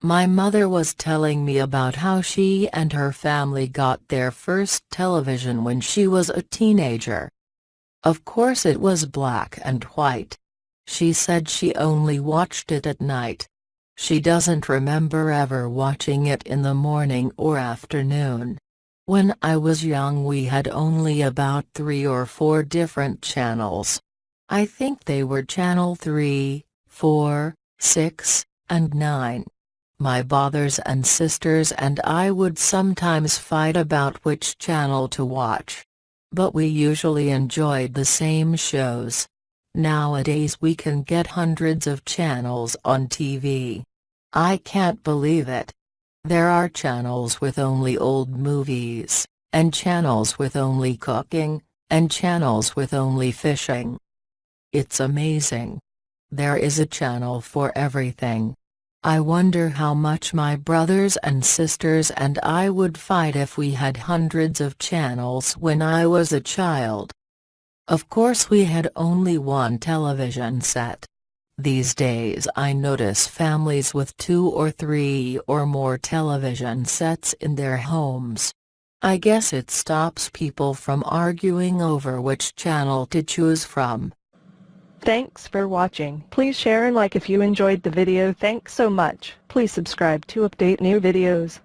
My mother was telling me about how she and her family got their first television when she was a teenager. Of course it was black and white. She said she only watched it at night. She doesn't remember ever watching it in the morning or afternoon. When I was young we had only about 3 or 4 different channels. I think they were channel 3, 4, 6, and 9. My brothers and sisters and I would sometimes fight about which channel to watch. But we usually enjoyed the same shows. Nowadays we can get hundreds of channels on TV. I can't believe it. There are channels with only old movies, and channels with only cooking, and channels with only fishing. It's amazing. There is a channel for everything. I wonder how much my brothers and sisters and I would fight if we had hundreds of channels when I was a child. Of course we had only one television set. These days I notice families with 2 or 3 or more television sets in their homes. I guess it stops people from arguing over which channel to choose from. Thanks for watching. Please share and like if you enjoyed the video. Thanks so much. Please subscribe to update new videos.